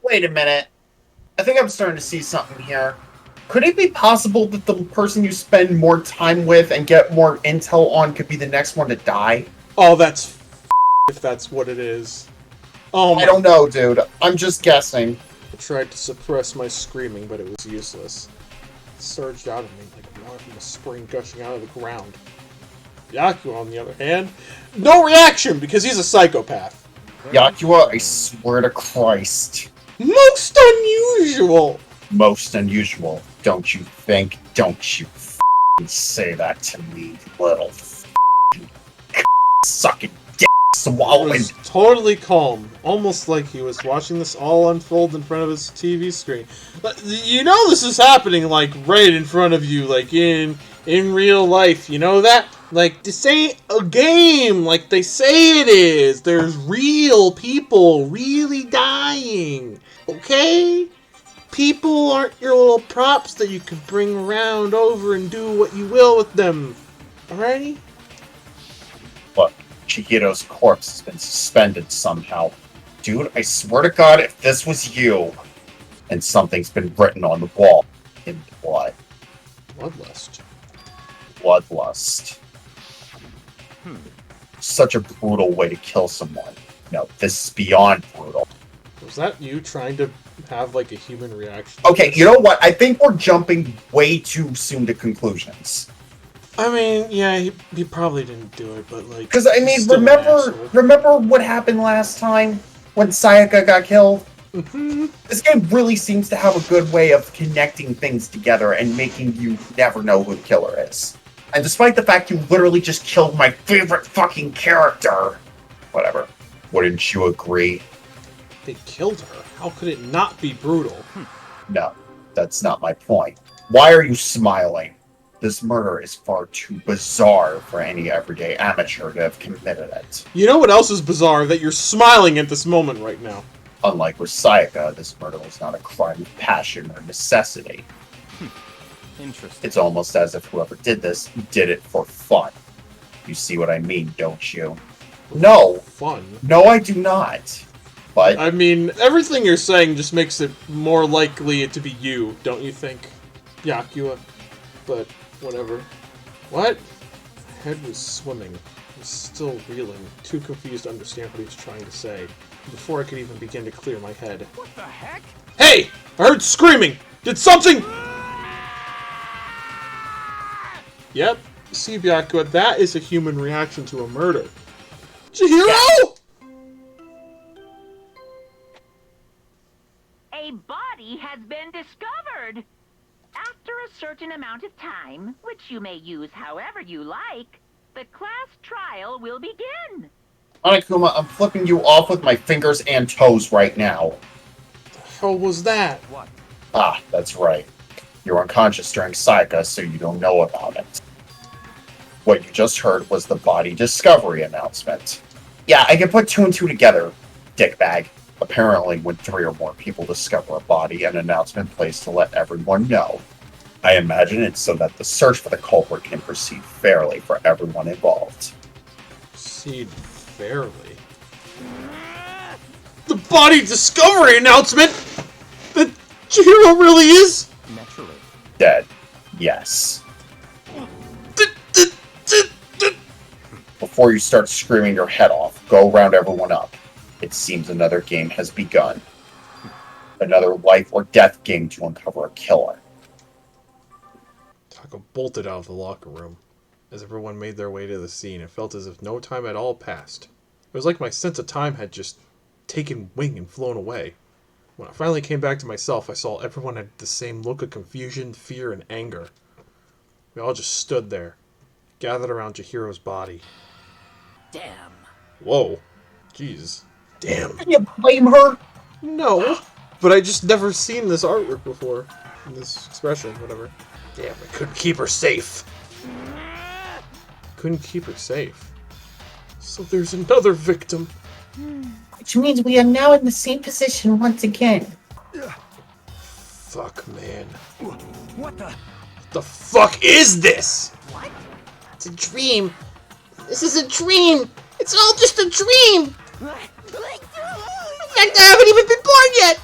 Wait a minute. I think I'm starting to see something here. Could it be possible that the person you spend more time with and get more intel on could be the next one to die? Oh, that's if that's what it is. Oh my. I don't know, dude. I'm just guessing. I tried to suppress my screaming, but it was useless. It surged out of me like water from a spring gushing out of the ground. Byakuya, on the other hand, no reaction because he's a psychopath. Byakuya, I swear to Christ. Most unusual! Most unusual, don't you think? Don't you f***ing say that to me, little f***ing sucking dick He swallowing. was totally calm, almost like he was watching this all unfold in front of his TV screen. But you know this is happening, like, right in front of you, like, in real life, you know that? Like, this ain't a game like they say it is. There's real people really dying, okay? People aren't your little props that you can bring around over and do what you will with them, alrighty? Look, Chihiro's corpse has been suspended somehow. Dude, I swear to God, if this was you, and something's been written on the wall in blood. Bloodlust. Bloodlust. Such a brutal way to kill someone. No, this is beyond brutal. Was that you trying to have, like, a human reaction? Okay, you know what? I think we're jumping way too soon to conclusions. I mean, yeah, he probably didn't do it, but, like... Because, I mean, still an asshole. remember what happened last time when Sayaka got killed? Mm-hmm. This game really seems to have a good way of connecting things together and making you never know who the killer is. And despite the fact you literally just killed my favorite fucking character, whatever. Wouldn't you agree? They killed her. How could it not be brutal? No, that's not my point. Why are you smiling? This murder is far too bizarre for any everyday amateur to have committed it. You know what else is bizarre? That you're smiling at this moment right now. Unlike with Sayaka, this murder was not a crime of passion or necessity. Interesting. It's almost as if whoever did this did it for fun. You see what I mean, don't you? No. Fun. No, I do not. But I mean, everything you're saying just makes it more likely to be you, don't you think? Byakuya. But, whatever. What? My head was swimming. I was still reeling, too confused to understand what he was trying to say. Before I could even begin to clear my head. What the heck? Hey! I heard screaming! Did something... Yep. See, Byakuya, that is a human reaction to a murder. Chihiro! A body has been discovered. After a certain amount of time, which you may use however you like, the class trial will begin. Anakuma, I'm flipping you off with my fingers and toes right now. The hell was that? What? Ah, that's right. You're unconscious during Sayaka, so you don't know about it. What you just heard was the body discovery announcement. Yeah, I can put two and two together, dickbag. Apparently, when 3 or more people discover a body, an announcement plays to let everyone know. I imagine it's so that the search for the culprit can proceed fairly for everyone involved. Proceed fairly. The body discovery announcement? That Chihiro really is? Naturally. Dead. Yes. Before you start screaming your head off, go round everyone up. It seems another game has begun. Another life or death game to uncover a killer. Taco bolted out of the locker room. As everyone made their way to the scene, it felt as if no time at all passed. It was like my sense of time had just taken wing and flown away. When I finally came back to myself, I saw everyone had the same look of confusion, fear, and anger. We all just stood there, gathered around Chihiro's body. Damn. Whoa. Jeez. Damn. Can you blame her? No. But I just never seen this artwork before. This expression, whatever. Damn, I couldn't keep her safe. Couldn't keep her safe. So there's another victim. Which means we are now in the same position once again. Fuck, man. What the? What the fuck is this? What? It's a dream. This is a dream. It's all just a dream. In fact, I haven't even been born yet.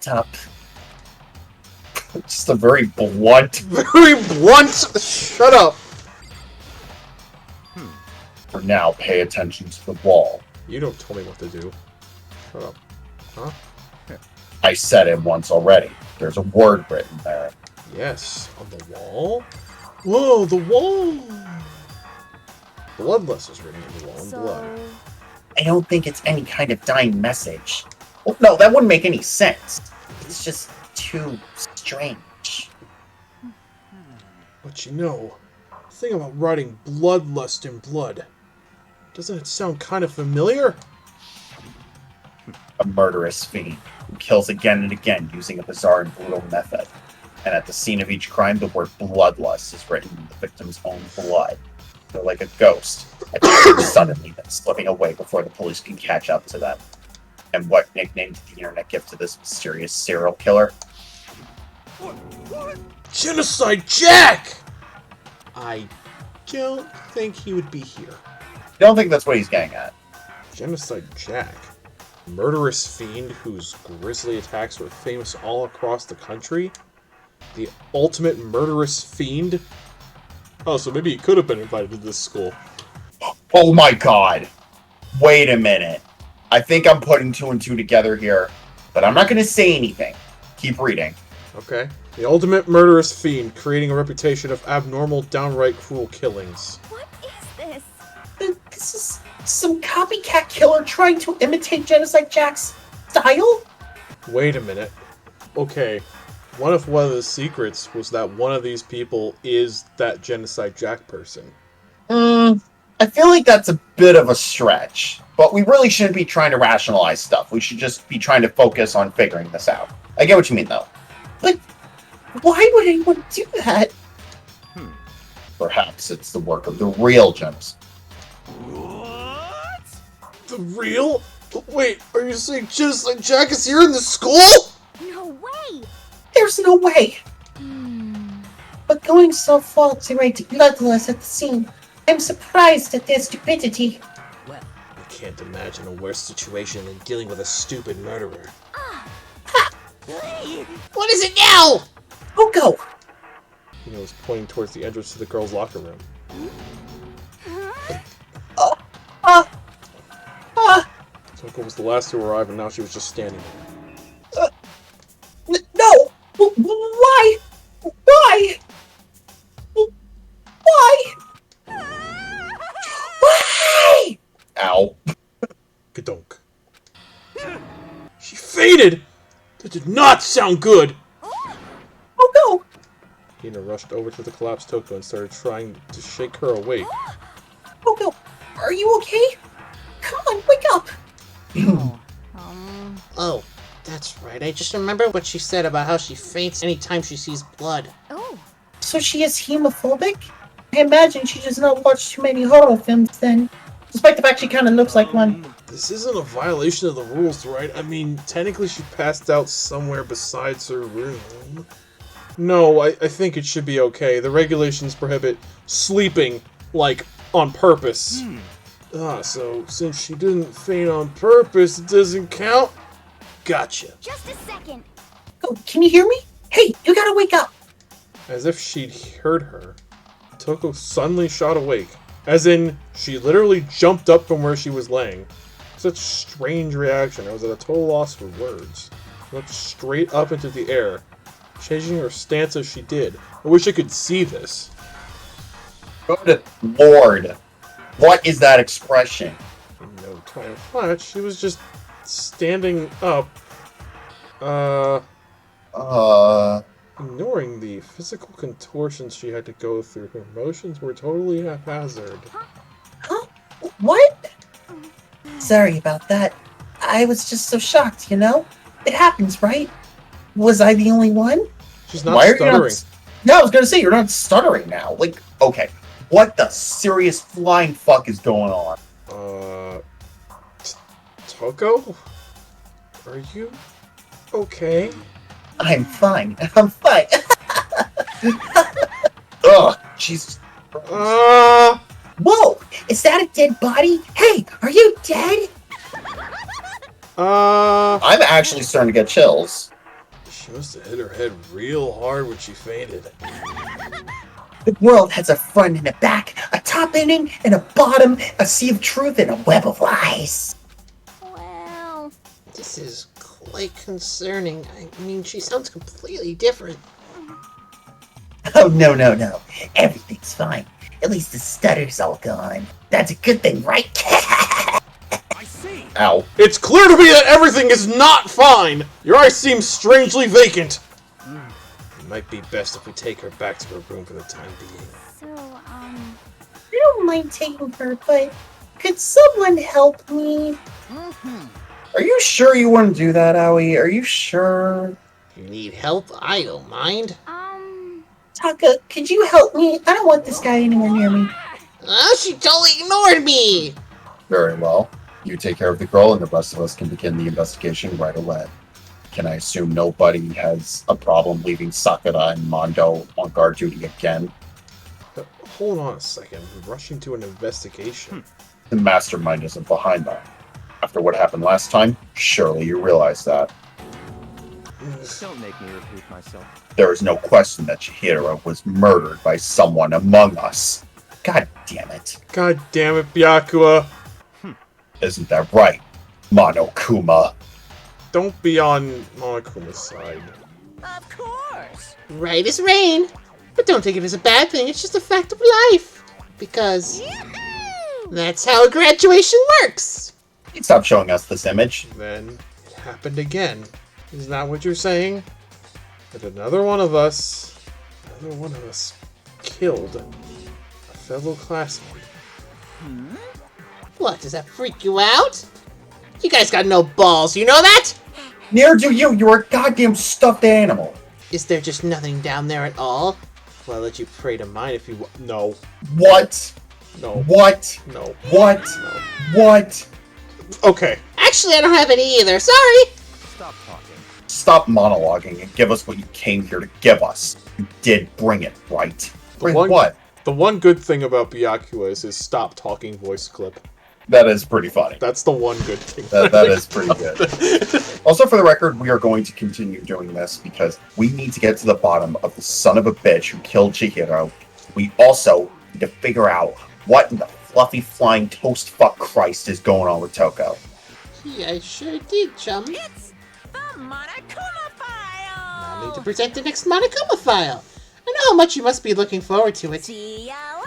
Shut up. Just a very blunt. Very blunt. Shut up. For now, pay attention to the wall. You don't tell me what to do. Shut up. Huh? I said it once already. There's a word written there. Yes. On the wall? Whoa, the wall! Bloodless is written on the wall in blood. I don't think it's any kind of dying message. Well, no, that wouldn't make any sense. It's just too strange. But you know, the thing about writing bloodlust in blood, doesn't it sound kind of familiar? A murderous fiend who kills again and again using a bizarre and brutal method. And at the scene of each crime, the word bloodlust is written in the victim's own blood. They're like a ghost, suddenly then slipping away before the police can catch up to them. And what nickname did the internet give to this mysterious serial killer? Genocide Jack! I don't think he would be here. I don't think that's what he's getting at. Genocide Jack? Murderous fiend whose grisly attacks were famous all across the country? The ultimate murderous fiend? Oh, so maybe he could have been invited to this school. Oh my god! Wait a minute. I think I'm putting two and two together here, but I'm not going to say anything. Keep reading. Okay. The ultimate murderous fiend, creating a reputation of abnormal, downright cruel killings. What is this? This is some copycat killer trying to imitate Genocide Jack's style? Wait a minute. Okay. One of the secrets was that one of these people is that Genocide Jack person. I feel like that's a bit of a stretch, but we really shouldn't be trying to rationalize stuff. We should just be trying to focus on figuring this out. I get what you mean, though. But why would anyone do that? Perhaps it's the work of the real genocide. The real? Wait, are you saying Genocide Jack is here in the school? No way! There's no way. But going so far to write bloodlust at the scene, I'm surprised at their stupidity. Well, I can't imagine a worse situation than dealing with a stupid murderer. What is it now? Oh, go. He was pointing towards the entrance to the girls' locker room. Toko was the last to arrive, and now she was just standing there. No! Why? Why? Why? Why? Ow. Kadonk. She fainted! That did not sound good! Oh, no. Hina rushed over to the collapsed Toko and started trying to shake her awake. Oh, no. Are you okay? Come on, wake up. Oh, that's right. I just remember what she said about how she faints anytime she sees blood. oh, So she is hemophobic? I imagine she does not watch too many horror films then. Despite the fact she kind of looks like one. This isn't a violation of the rules, right? I mean, technically she passed out somewhere besides her room. No, I think it should be okay. The regulations prohibit sleeping, like, on purpose. So since she didn't faint on purpose, it doesn't count? Gotcha. just a second. Oh, can you hear me? Hey, you gotta wake up. As if she'd heard her, Toko suddenly shot awake. As in, she literally jumped up from where she was laying. Such a strange reaction, I was at a total loss for words. She looked straight up into the air, changing her stance as she did. I wish I could see this. Good lord. What is that expression? In no time flat, she was just standing up, ignoring the physical contortions she had to go through. Her emotions were totally haphazard. Huh? What? Sorry about that. I was just so shocked, you know? It happens, right? Was I the only one? She's not Why are stuttering. you not... Yeah, I was gonna say, you're not stuttering now. Like, okay. What the serious flying fuck is going on? Toko? Are you okay? I'm fine. I'm fine. Ugh, Jesus. Whoa! Is that a dead body? Hey, are you dead? I'm actually starting to get chills. She must have hit her head real hard when she fainted. The world has a front and a back, a top ending and a bottom, a sea of truth and a web of lies. Well, This is quite concerning. I mean, she sounds completely different. Oh, no. Everything's fine. At least the stutter's all gone. That's a good thing, right? I see. Ow. It's clear to me that everything is not fine! Your eyes seem strangely vacant. It might be best if we take her back to her room for the time being. so, I don't mind taking her, but could someone help me? Are you sure you want to do that, Aoi? Are you sure? If you need help, I don't mind. Taka, could you help me? I don't want this guy anywhere near me. Oh, she totally ignored me! Very well. You take care of the girl, and the rest of us can begin the investigation right away. Can I assume nobody has a problem leaving Sakura and Mondo on guard duty again? Hold on a second. We're rushing to an investigation. The mastermind isn't behind that. After what happened last time, surely you realize that. Don't make me repeat myself. There is no question that Chihiro was murdered by someone among us. God damn it. God damn it, Byakuya. Isn't that right, Monokuma? Don't be on Monokuma's side. Of course. Right as rain. But don't take it as a bad thing, it's just a fact of life. Because that's how graduation works. Stop showing us this image. Then it happened again. Is that what you're saying? That another one of us killed a fellow classmate. What, does that freak you out? You guys got no balls, you know that? Neither do you. You're a goddamn stuffed animal. Is there just nothing down there at all? Well, I'll let you pray to mine if you want. No. What? No. What? No. What? No. What? Okay. Actually, I don't have any either, sorry. Stop talking. Stop monologuing and give us what you came here to give us. You did bring it, right? Bring one- what? The one good thing about Byakuya is his stop talking voice clip. That is pretty funny. That's the one good thing. That is pretty good. Also, for the record, we are going to continue doing this because we need to get to the bottom of the son of a bitch who killed Chihiro. We also need to figure out what in the fluffy flying toast fuck Christ is going on with Toko. Yeah, I sure did, chum. It's the Monokuma file. I need to present the next Monokuma file. I know how much you must be looking forward to it. See ya later.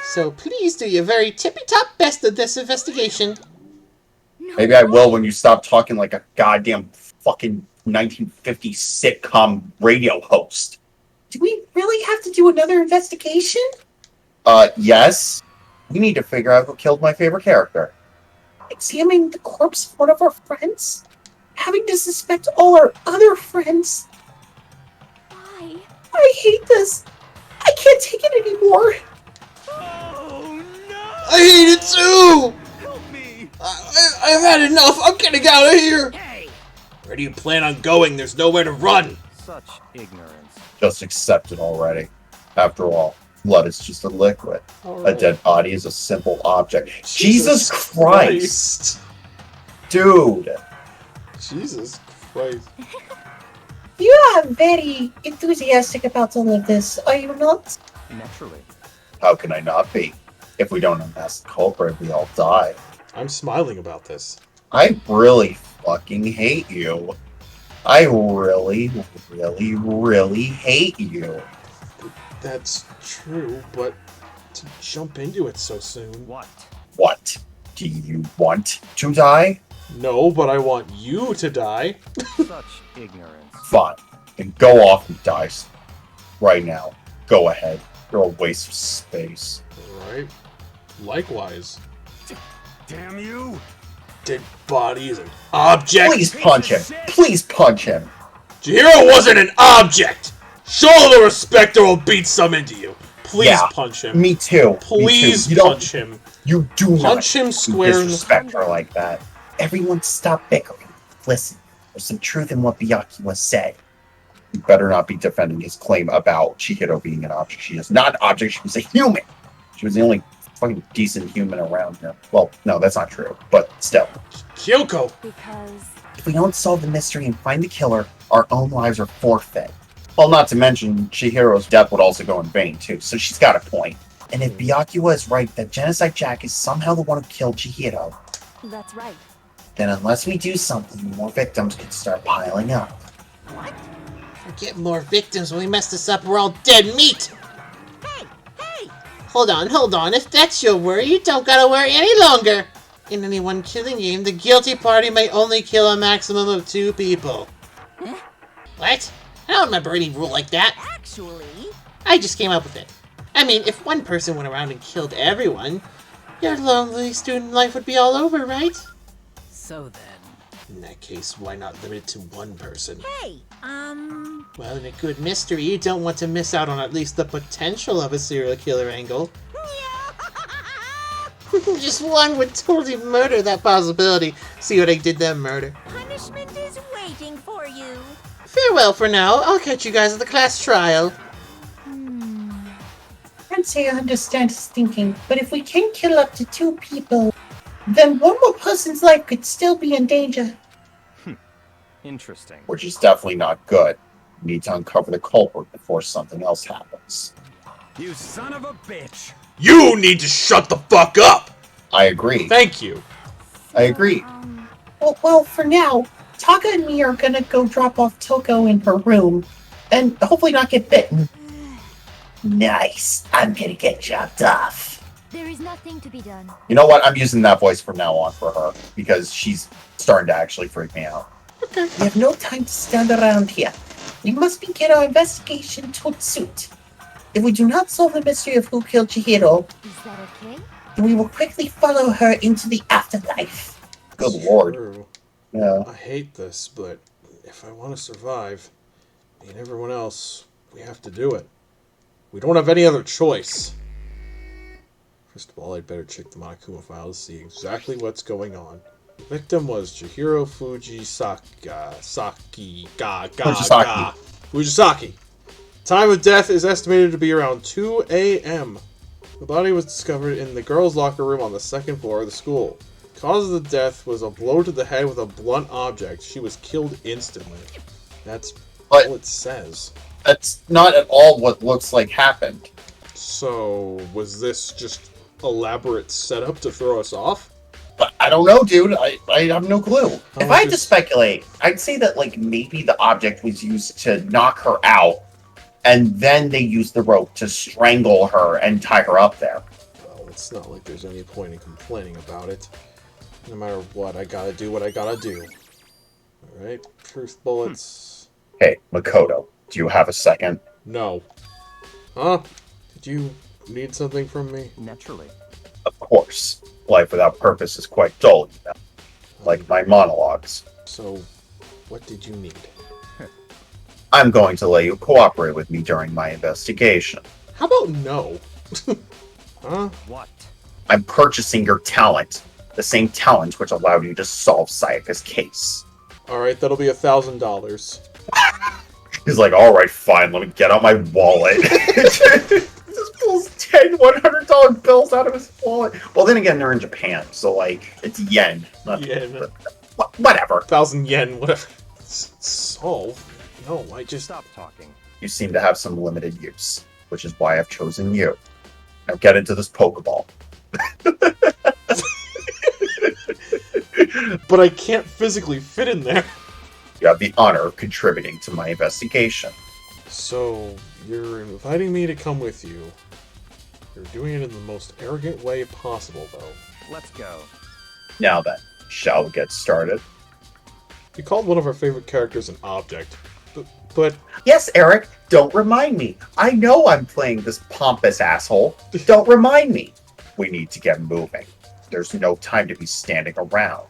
So please do your very tippy-top best at this investigation. Maybe I will when you stop talking like a goddamn fucking 1950s sitcom radio host. Do we really have to do another investigation? Yes. We need to figure out who killed my favorite character. Examining the corpse of one of our friends? Having to suspect all our other friends? why? I hate this. I can't take it anymore. Oh no! I hate it too! Help me! I've had enough. I'm getting out of here. Hey! Where do you plan on going? There's nowhere to run. Such ignorance. Just accept it already. After all, blood is just a liquid. A dead body is a simple object. Jesus Christ! Dude! Jesus Christ. You are very enthusiastic about all of this, are you not? Naturally. How can I not be? If we don't unmask the culprit, we all die. I'm smiling about this. I really fucking hate you. I really, really, really hate you. That's true, but to jump into it so soon. What? What? Do you want to die? No, but I want you to die. Such ignorance. Fine. Then go off and die. Right now. Go ahead. You're a waste of space. Alright. Likewise. Damn you! Dead body is an object. Please punch him. Please punch him. Chihiro wasn't an object! Show the respect or I'll beat some into you. Please Yeah, punch him. Me too. Please Me too. punch him. You do not Punch him square in the... disrespect her like that. Everyone stop bickering. Listen, there's some truth in what Byakuya said. You better not be defending his claim about Chihiro being an object. She is not an object. She was a human. She was the only fucking decent human around here. Well, no, that's not true. But still. Kyoko! Because If we don't solve the mystery and find the killer, our own lives are forfeit. Well, not to mention, Chihiro's death would also go in vain, too, so she's got a point. And if Byakuya is right that Genocide Jack is somehow the one who killed Chihiro, That's right. then unless we do something, more victims could start piling up. What? Get more victims when we mess this up, we're all dead meat! Hey! Hey! Hold on. If that's your worry, you don't gotta worry any longer! In any one killing game, the guilty party may only kill a maximum of 2 people. Huh? What? I don't remember any rule like that. Actually, I just came up with it. I mean, if one person went around and killed everyone, your lonely student life would be all over, right? so then. In that case, why not limit it to one person? Hey, Well, in a good mystery, you don't want to miss out on at least the potential of a serial killer angle. Just one would totally murder that possibility. See what I did there, murder. punishment is waiting for you. Farewell for now. I'll catch you guys at the class trial. Can't say I understand his thinking, but if we can kill up to 2 people, then one more person's life could still be in danger. Interesting. Which is definitely not good. We need to uncover the culprit before something else happens. You son of a bitch! You need to shut the fuck up! I agree. Thank you. I agree. Well, for now, Taka and me are gonna go drop off Toko in her room, and hopefully not get bitten. Nice. I'm gonna get chopped off. There is nothing to be done. You know what? I'm using that voice from now on for her, because she's starting to actually freak me out. We have no time to stand around here. We must begin our investigation to suit. If we do not solve the mystery of who killed Chihiro, Is that okay? then we will quickly follow her into the afterlife. Good lord. True. Yeah. I hate this, but if I want to survive, me and everyone else, we have to do it. We don't have any other choice. First of all, I'd better check the Monokuma file to see exactly what's going on. The victim was Chihiro Fujisaki. Time of death is estimated to be around 2 a.m. The body was discovered in the girls' locker room on the 2nd floor of the school. Cause of the death was a blow to the head with a blunt object. She was killed instantly. That's But- all it says. That's not at all what looks like happened. So, was this just elaborate setup to throw us off? But I don't know, dude. I have no clue. If Oh, I had to just- speculate, I'd say that like maybe the object was used to knock her out, and then they used the rope to strangle her and tie her up there. Well, it's not like there's any point in complaining about it. No matter what, I gotta do what I gotta do. Alright, truth bullets. Hey, Makoto, do you have a second? No. Huh? Did you need something from me? Naturally. Of course. Life without purpose is quite dull, you know. Like my monologues. So, what did you need? I'm going to let you cooperate with me during my investigation. How about no? Huh? What? I'm purchasing your talent. The same talent which allowed you to solve Sayaka's case. Alright, that'll be $1,000. He's like, alright, fine, let me get out my wallet. Just pulls 10 $100 bills out of his wallet. Well, then again, they're in Japan, so like, it's yen. Not, Yen. Whatever. 1,000 yen, whatever. Solve? No, I just... Stop talking. You seem to have some limited use, which is why I've chosen you. Now get into this Pokeball. But I can't physically fit in there. You have the honor of contributing to my investigation. So, you're inviting me to come with you. You're doing it in the most arrogant way possible, though. Let's go. Now then, shall we get started? You called one of our favorite characters an object. But Yes, Eric, don't remind me. I know I'm playing this pompous asshole. Don't remind me. We need to get moving. There's no time to be standing around.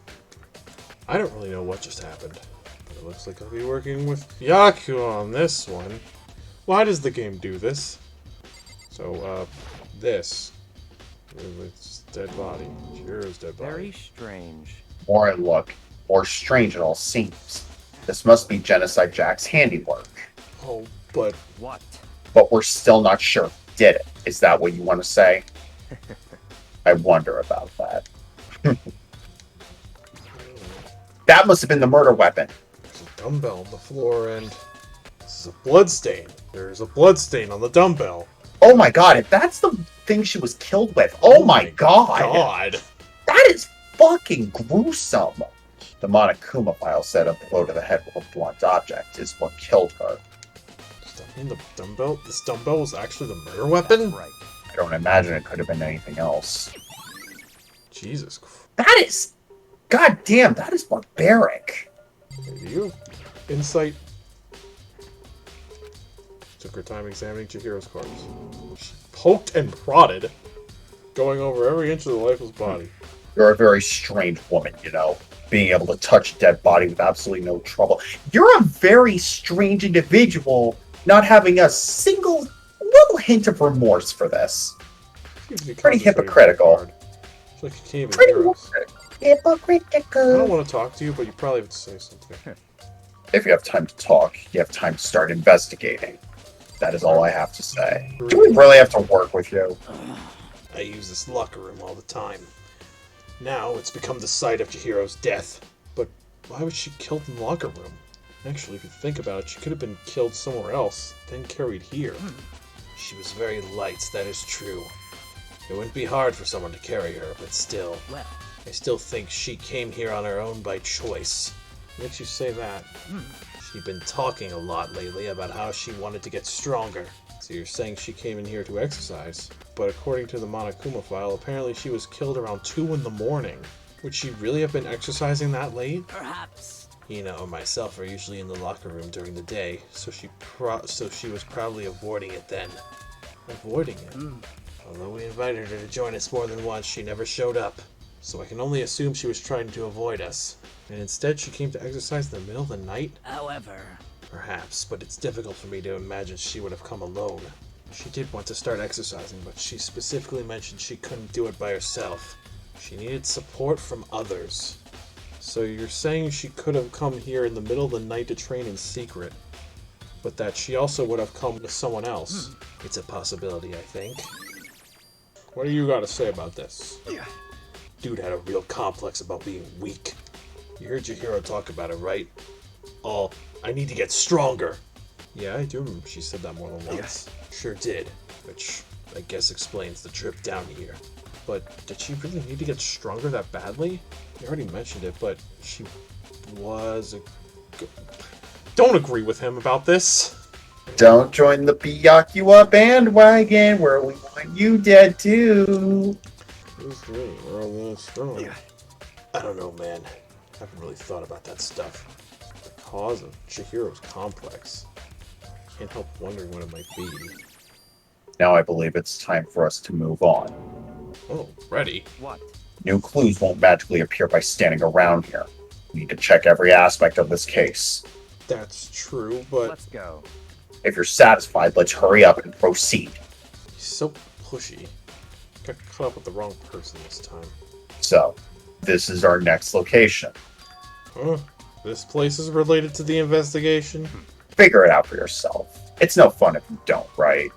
I don't really know what just happened. But it looks like I'll be working with Byakuya on this one. Why does the game do this? So, this. It's dead body. Chihiro's dead body. Very strange. More I look, more strange it all seems. This must be Genocide Jack's handiwork. Oh, but What? But we're still not sure who did it. Is that what you want to say? I wonder about that. That must have been the murder weapon. There's a dumbbell on the floor, and this is a blood stain. There's a blood stain on the dumbbell. Oh my god, if that's the thing she was killed with, oh my god. God. That is fucking gruesome. The Monokuma file said a blow to the head with a blunt object is what killed her. Does that mean the dumbbell? This dumbbell was actually the murder weapon? Right. I don't imagine it could have been anything else. Jesus Christ. That is... God damn, that is barbaric. Maybe you. Insight. Took her time examining Chihiro's corpse. She poked and prodded, going over every inch of the lifeless body. You're a very strange woman, you know, being able to touch a dead body with absolutely no trouble. You're a very strange individual, not having a single little hint of remorse for this. Pretty hypocritical. It's like you can't even Pretty hear us. Hypocritical. I don't want to talk to you, but you probably have to say something. If you have time to talk, you have time to start investigating. That is all I have to say. Do we really have to work with you? I use this locker room all the time. Now it's become the site of Chihiro's death. But why was she killed in the locker room? Actually, if you think about it, she could have been killed somewhere else, then carried here. She was very light, that is true. It wouldn't be hard for someone to carry her, but still. Well. I still think she came here on her own by choice. What makes you say that? She'd been talking a lot lately about how she wanted to get stronger. So you're saying she came in here to exercise. But according to the Monokuma file, apparently she was killed around 2 in the morning. Would she really have been exercising that late? Perhaps. Hina or myself are usually in the locker room during the day, so she was probably avoiding it then. Avoiding it? Although we invited her to join us more than once, she never showed up. So I can only assume she was trying to avoid us. And instead she came to exercise in the middle of the night? However. Perhaps, but it's difficult for me to imagine she would have come alone. She did want to start exercising, but she specifically mentioned she couldn't do it by herself. She needed support from others. So you're saying she could have come here in the middle of the night to train in secret, but that she also would have come with someone else. It's a possibility, I think. What do you got to say about this? Dude had a real complex about being weak. You heard Chihiro talk about it, right? Oh, I need to get stronger. Yeah, I do remember she said that more than once. Sure did, which I guess explains the trip down here. But did she really need to get stronger that badly? You already mentioned it, but she was a... Don't agree with him about this. Don't join the Byakuya bandwagon where we want you dead too. I don't know, man. I haven't really thought about that stuff. The cause of Chihiro's complex. Can't help wondering what it might be. Now I believe it's time for us to move on. Oh, ready? What? New clues won't magically appear by standing around here. We need to check every aspect of this case. That's true, but Let's go. If you're satisfied, let's hurry up and proceed. he's so pushy. Got caught up with the wrong person this time. So, this is our next location. Huh? This place is related to the investigation? Figure it out for yourself. It's no fun if you don't, right?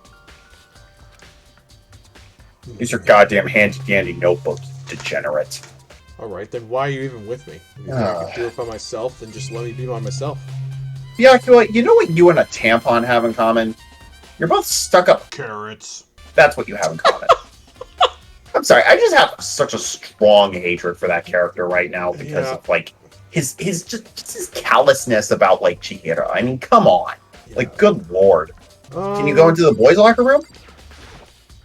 Use your goddamn handy-dandy notebook, you degenerate. Alright, then why are you even with me? You think I could do it by myself, then just let me be by myself. Byakuya, you know what you and a tampon have in common? You're both stuck up. Carrots. That's what you have in common. I'm sorry, I just have such a strong hatred for that character right now because of, like, his callousness about, like, Chihiro. I mean, come on. Like, good lord. Can you go into the boys' locker room?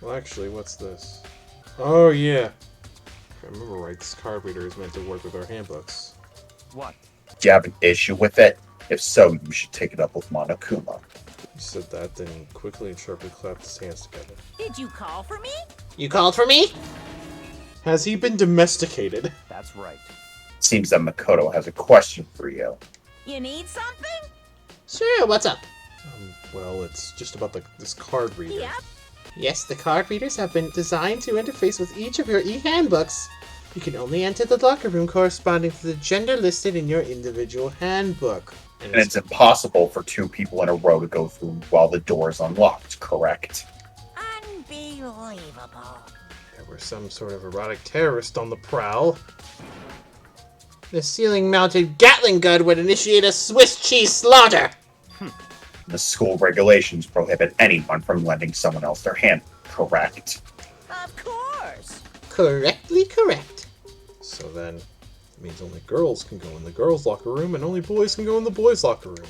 Well, actually, what's this? Oh, yeah. If I remember right, this card reader is meant to work with our handbooks. What? Do you have an issue with it? If so, you should take it up with Monokuma. He said that, then quickly and sharply clapped his hands together. Did you call for me? You called for me? Has he been domesticated? That's right. Seems that Makoto has a question for you. You need something? Sure, what's up? Well, it's just about this card reader. Yep. Yes, the card readers have been designed to interface with each of your e-handbooks. You can only enter the locker room corresponding to the gender listed in your individual handbook. And it's impossible for two people in a row to go through while the door is unlocked, correct? Unbelievable. There were some sort of erotic terrorist on the prowl. The ceiling-mounted Gatling gun would initiate a Swiss cheese slaughter. The school regulations prohibit anyone from lending someone else their hand. Correct. Of course. Correctly correct. So then, it means only girls can go in the girls' locker room, and only boys can go in the boys' locker room.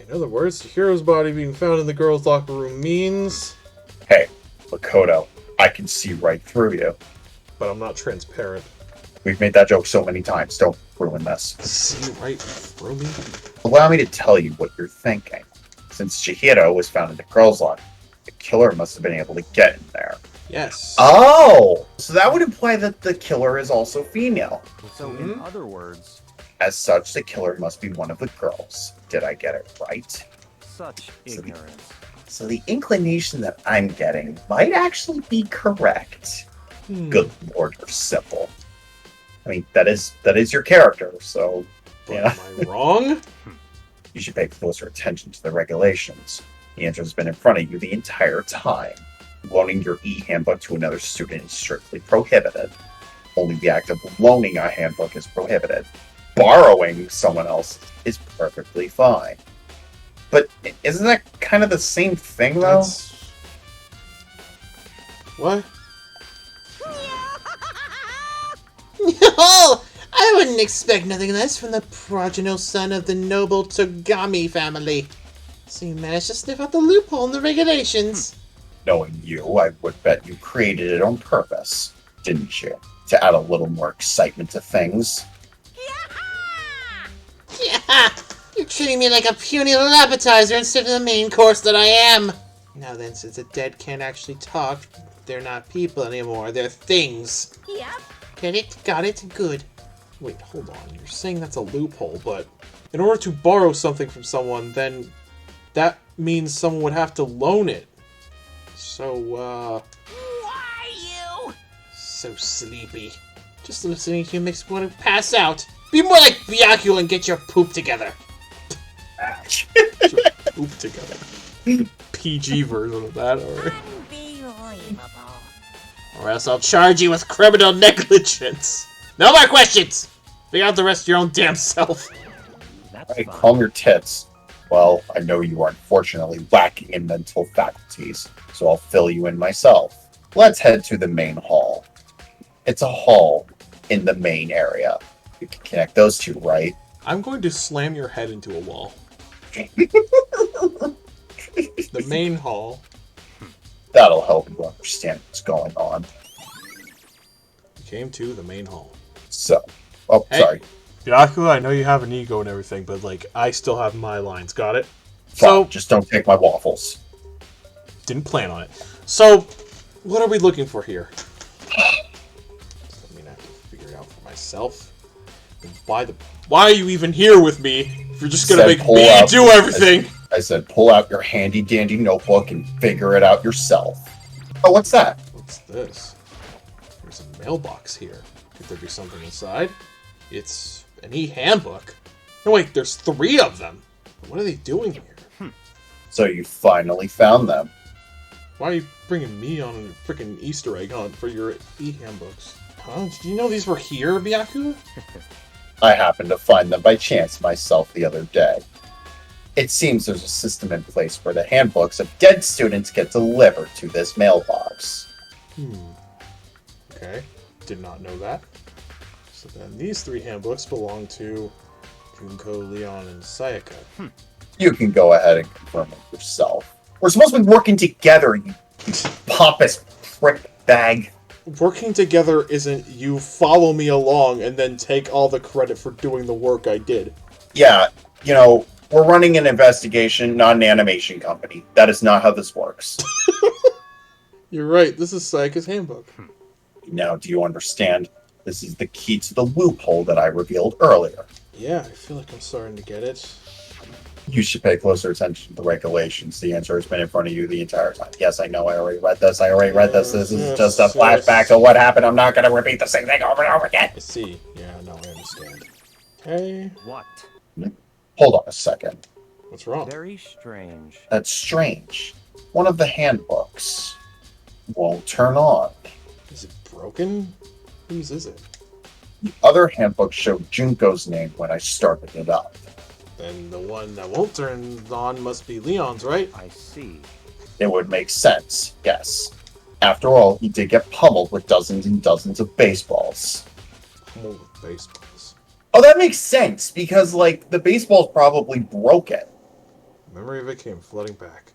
In other words, the hero's body being found in the girls' locker room means... Hey, Makoto, I can see right through you. But I'm not transparent. We've made that joke so many times. Don't ruin this. See right through me? Allow me to tell you what you're thinking. Since Chihiro was found in the girls' locker, the killer must have been able to get in there. Yes. Oh! So that would imply that the killer is also female. So, in other words, As such, the killer must be one of the girls. Did I get it right? such ignorance. So the inclination that I'm getting might actually be correct. Good lord, you're simple. I mean, that is your character, so But yeah. am I wrong? You should pay closer attention to the regulations. The answer has been in front of you the entire time. Loaning your e-handbook to another student is strictly prohibited. Only the act of loaning a handbook is prohibited. Borrowing someone else is perfectly fine. But isn't that kind of the same thing, though? That's... What? Oh, I wouldn't expect nothing less from the progenitor son of the noble Togami family. So you managed to sniff out the loophole in the regulations. Knowing you, I would bet you created it on purpose, didn't you? To add a little more excitement to things. Yeah, you're treating me like a puny little appetizer instead of the main course that I am. Now then, since the dead can't actually talk, they're not people anymore, they're things. Yep. Get it? Got it? Good. Wait, hold on. You're saying that's a loophole, but in order to borrow something from someone, then that means someone would have to loan it. So, Why you? so sleepy. Just listening to you makes me want to pass out. Be more like Byakuya and get your poop together. Poop together. PG version of that, or Unbelievable. Or else I'll charge you with criminal negligence. No more questions! Figure out the rest of your own damn self. That's Alright, fine. calm your tits. Well, I know you are unfortunately lacking in mental faculties, so I'll fill you in myself. Let's head to the main hall. It's a hall in the main area. You can connect those two, right? I'm going to slam your head into a wall. The main hall. That'll help you understand what's going on. You came to the main hall. So, oh, Hey. sorry. Byakuya, I know you have an ego and everything, but, like, I still have my lines. Got it? Fine, So, just don't take my waffles. didn't plan on it. So, what are we looking for here? I mean, I have to figure it out for myself. And why are you even here with me if you're just gonna Said make pull me out- do everything? I said, pull out your handy dandy notebook and figure it out yourself. Oh, what's that? What's this? There's a mailbox here. Could there be something inside? It's an e-handbook. No, wait, there's 3 of them. What are they doing here? So you finally found them. Why are you bringing me on a freaking Easter egg hunt for your e-handbooks? Huh? Did you know these were here, Byakuya? I happened to find them by chance myself the other day. It seems there's a system in place where the handbooks of dead students get delivered to this mailbox. Okay, did not know that. So then these 3 handbooks belong to Junko, Leon, and Sayaka. You can go ahead and confirm it yourself. We're supposed to be working together, you pompous prick bag. Working together isn't you follow me along and then take all the credit for doing the work I did. Yeah, you know, we're running an investigation, not an animation company. That is not how this works. You're right, this is Sayaka's handbook. Now, do you understand? This is the key to the loophole that I revealed earlier. Yeah, I feel like I'm starting to get it. You should pay closer attention to the regulations. The answer has been in front of you the entire time. Yes, I know. I already read this. This is just a flashback to what happened. I'm not going to repeat the same thing over and over again. I see. Yeah, now I understand. Okay, What? Hold on a second. what's wrong? Very strange. That's strange. One of the handbooks won't turn on. Is it broken? Whose is it? The other handbook showed Junko's name when I started it up. Then the one that won't turn on must be Leon's, right? I see. It would make sense, yes. After all, he did get pummeled with dozens and dozens of baseballs. Pummeled with baseballs. Oh, that makes sense, because, like, the baseball's probably broken. Memory of it came flooding back.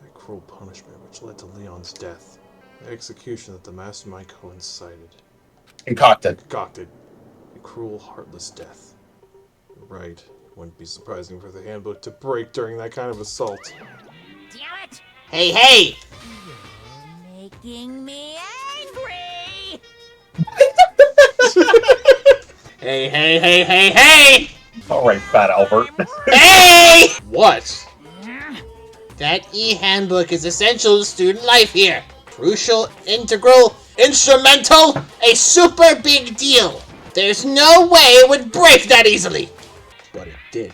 That cruel punishment which led to Leon's death. The execution that the mastermind coincided. Concocted. A cruel, heartless death. Right. Wouldn't be surprising for the handbook to break during that kind of assault. Damn it! Hey, hey! You're making me angry! Hey! Alright, Fat Albert. Hey! What? That e-handbook is essential to student life here. Crucial, integral, instrumental, a super big deal. There's no way it would break that easily. But it did.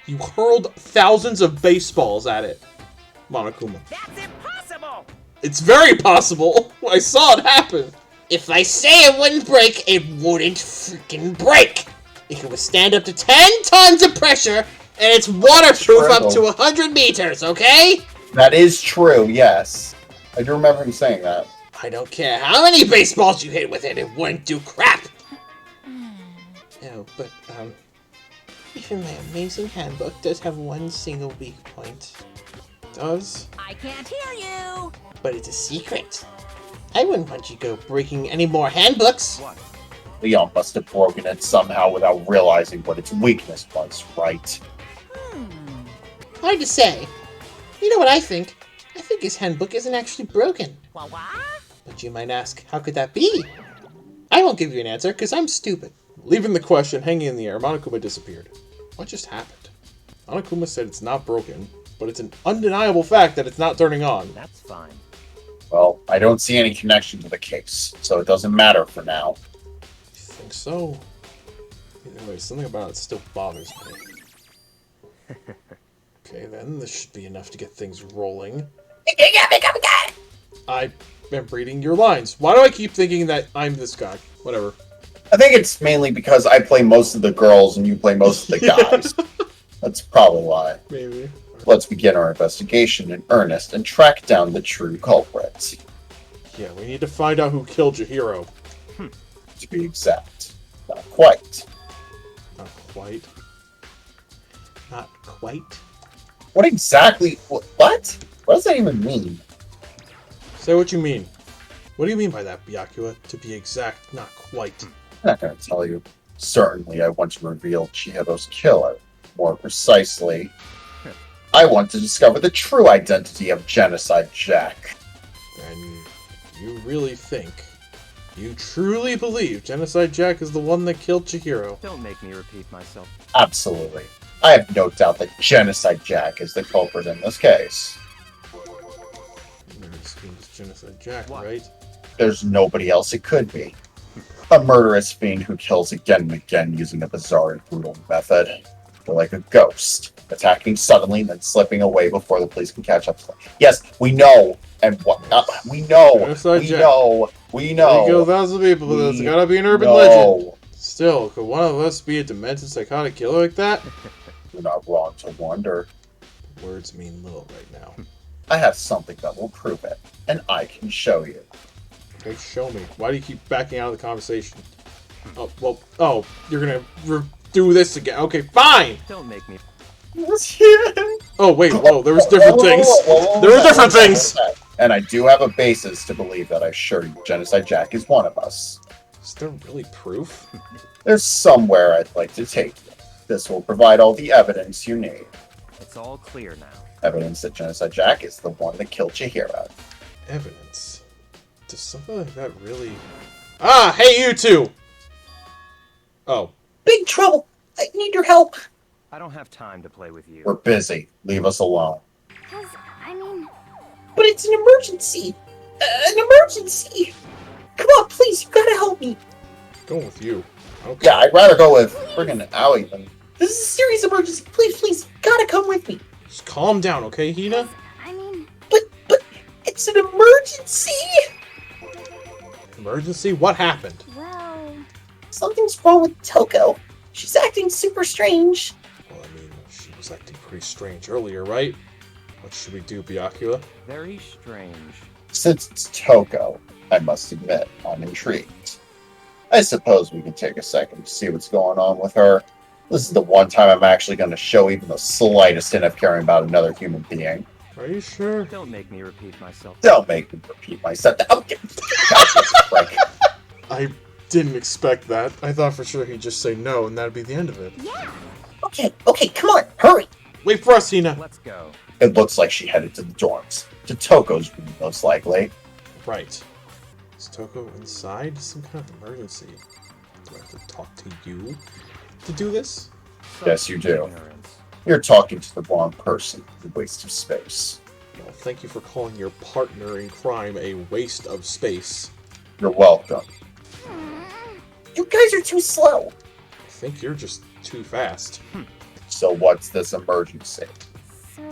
You hurled thousands of baseballs at it, Monokuma. That's impossible! It's very possible. I saw it happen. If I say it wouldn't break, it wouldn't freaking break. It can withstand up to 10 tons of pressure, and it's waterproof up to 100 meters, okay? That is true, yes. I do remember him saying that. I don't care how many baseballs you hit with it, it wouldn't do crap. Oh, but, even my amazing handbook does have one single weak point. Does? I can't hear you! But it's a secret. I wouldn't want you to go breaking any more handbooks. What? Leon must have broken it somehow without realizing what its weakness was, right? Hard to say. You know what I think? I think his handbook isn't actually broken. What? But you might ask, how could that be? I won't give you an answer, because I'm stupid. Leaving the question hanging in the air, Monokuma disappeared. What just happened? Monokuma said it's not broken, but it's an undeniable fact that it's not turning on. That's fine. Well, I don't see any connection to the case, so it doesn't matter for now. I think so. Either way, something about it still bothers me. Okay, then this should be enough to get things rolling. I am reading your lines. Why do I keep thinking that I'm this guy? Whatever. I think it's mainly because I play most of the girls and you play most of the guys. That's probably why. Maybe. Let's begin our investigation in earnest and track down the true culprit. Yeah, we need to find out who killed Chihiro. To be exact. Not quite. Not quite. Not quite. What exactly? What? What does that even mean? Say what you mean. What do you mean by that, Byakuya? To be exact, not quite. I'm not going to tell you. Certainly, I want to reveal Chihiro's killer. More precisely, I want to discover the true identity of Genocide Jack. And you really think, you truly believe Genocide Jack is the one that killed Chihiro? Don't make me repeat myself. Absolutely. I have no doubt that Genocide Jack is the culprit in this case. This is Genocide Jack, What? right? There's nobody else it could be. A murderous fiend who kills again and again using a bizarre and brutal method. Like a ghost, attacking suddenly, then slipping away before the police can catch up to them. Yes, we know, and what? We know, Genocide we Jack. know, we There know. kill thousands of people, but there's We gotta be an urban know. legend. Still, could one of us be a demented psychotic killer like that? You're not wrong to wonder. Words mean little right now. I have something that will prove it, and I can show you. Okay, show me. Why do you keep backing out of the conversation? Oh, well, oh, you're gonna do this again. Okay, fine! Don't make me. Oh, wait, oh, there was different things. There were different things! And I do have a basis to believe that I assure you Genocide Jack is one of us. Is there really proof? There's somewhere I'd like to take you. This will provide all the evidence you need. It's all clear now. Evidence that Genocide Jack is the one that killed Chihiro. Evidence? Does something like that really... Ah, hey, you two! Oh. Big trouble. I need your help. I don't have time to play with you. We're busy. Leave us alone. But it's an emergency. An emergency. Come on, please. You gotta help me. Going with you. Okay. Yeah, I'd rather go with friggin' Owie than... This is a serious emergency. Please. Gotta come with me. Just calm down, okay, Hina? But it's an emergency. Emergency? What happened? Well, Something's wrong with Toko. She's acting super strange. Well, I mean, she was acting pretty strange earlier, right? What should we do, Byakuya? Very strange. Since it's Toko, I must admit, I'm intrigued. I suppose we can take a second to see what's going on with her. This is the one time I'm actually going to show even the slightest hint of caring about another human being. Are you sure? Don't make me repeat myself. Don't make me repeat myself. Okay. Like, I didn't expect that. I thought for sure he'd just say no, and that'd be the end of it. Yeah. Okay, come on, hurry. Wait for us, Hina! Let's go. it looks like she headed to the dorms. To Toko's room, most likely. Right. Is Toko inside? Some kind of emergency. Do I have to talk to you to do this? Yes, you do. Ignorance. You're talking to the wrong person. A waste of space. Well, thank you for calling your partner in crime a waste of space. You're welcome. You guys are too slow. I think you're just too fast. So what's this emergency? So,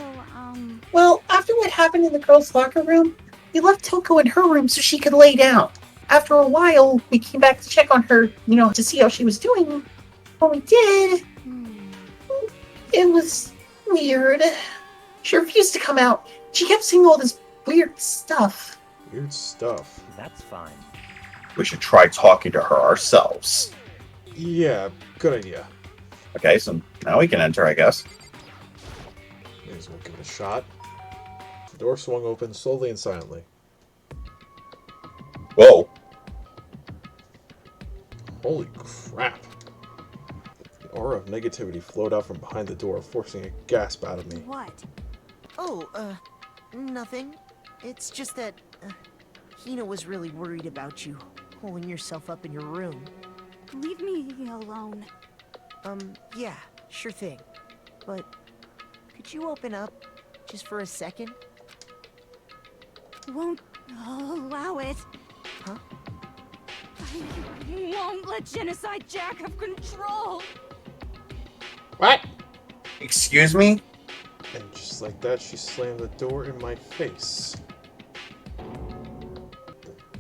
Well, after what happened in the girls' locker room, we left Toko in her room so she could lay down. After a while, we came back to check on her, to see how she was doing. When we did, it was weird. She refused to come out. She kept saying all this weird stuff. Weird stuff. That's fine. We should try talking to her ourselves. Yeah, good idea. Okay, so now we can enter, I guess. May as well give it a shot. The door swung open slowly and silently. Whoa. Holy crap. The aura of negativity flowed out from behind the door, forcing a gasp out of me. what? Oh, nothing. It's just that, Hina was really worried about you, holding yourself up in your room. Leave me alone. Yeah, sure thing. But, could you open up, just for a second? Won't allow it. Huh? I won't let Genocide Jack have control. What? Excuse me? And just like that, she slammed the door in my face.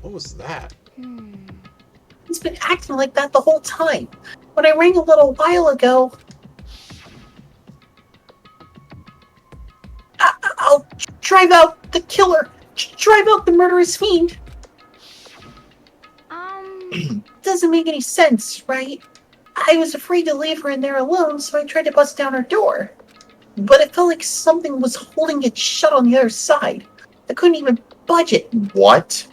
What was that? He's been acting like that the whole time. When I rang a little while ago, I'll drive out the killer. Drive out the murderous fiend. Doesn't make any sense, right? I was afraid to leave her in there alone, so I tried to bust down her door. But it felt like something was holding it shut on the other side. I couldn't even budge it. What?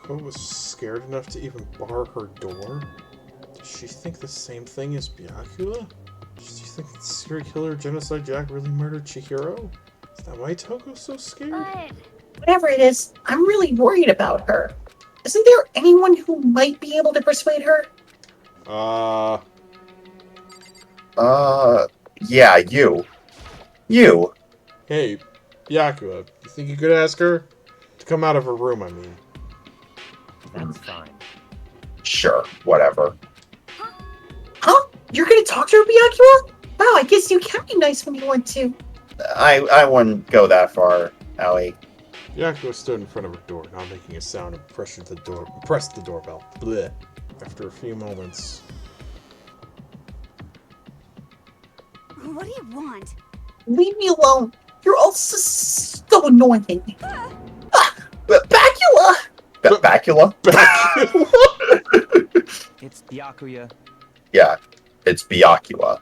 Toko was scared enough to even bar her door? Does she think the same thing as Byakuya? Does she think that serial killer Genocide Jack really murdered Chihiro? Is that why Toko's so scared? Whatever it is, I'm really worried about her. Isn't there anyone who might be able to persuade her? Yeah, you. You. Hey, Byakuya, you think you could ask her? To come out of her room, I mean. That's fine. Sure, whatever. Huh? You're gonna talk to her, Byakuya? Wow, I guess you can be nice when you want to. I wouldn't go that far, Allie. Byakuya stood in front of her door, not making a sound, and pressed the doorbell. Blech. After a few moments, What do you want? Leave me alone. You're all so annoying. Bacula! Bacula? It's Byakuya. Yeah, it's Byakuya.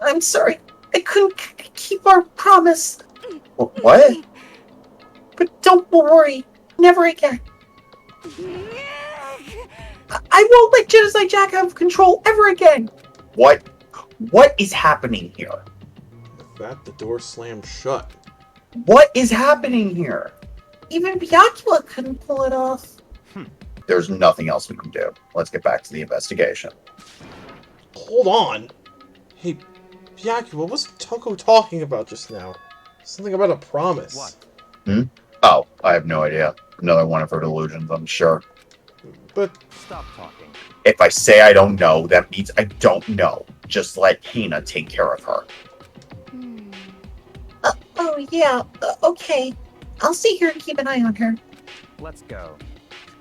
I'm sorry. I couldn't keep our promise. What? But don't worry. Never again. I won't let Genocide Jack have control ever again. What is happening here? with that, the door slammed shut. What is happening here? Even Byakuya couldn't pull it off. There's nothing else we can do. Let's get back to the investigation. Hold on! Hey, Byakuya, what was Toko talking about just now? Something about a promise. What? Oh, I have no idea. Another one of her delusions, I'm sure. But Stop talking. If I say I don't know, that means I don't know. Just let Hina take care of her. Oh, yeah. Okay. I'll stay here and keep an eye on her. Let's go.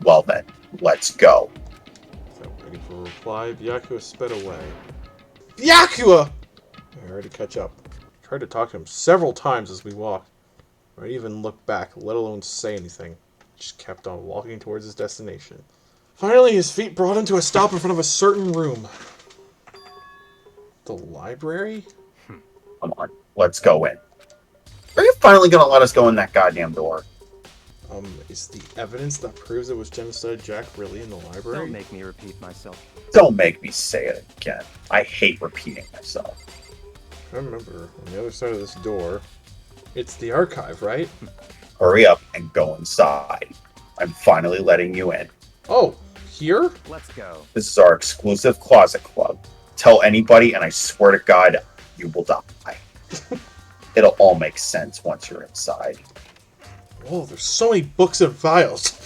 Well then, Let's go. Without waiting for a reply, Byakuya sped away. Byakuya! I already catch up. I tried to talk to him several times as we walked. I didn't even look back, let alone say anything. Just kept on walking towards his destination. Finally, his feet brought him to a stop in front of a certain room. The library? Come on, let's go in. Are you finally gonna let us go in that goddamn door? Is the evidence that proves it was Genocide Jack really in the library? Don't make me repeat myself. Don't make me say it again. I hate repeating myself. I remember, on the other side of this door, it's the archive, right? Hurry up and go inside. I'm finally letting you in. Oh, here? Let's go. This is our exclusive closet club. Tell anybody and I swear to God, you will die. It'll all make sense once you're inside. Whoa, there's so many books and files.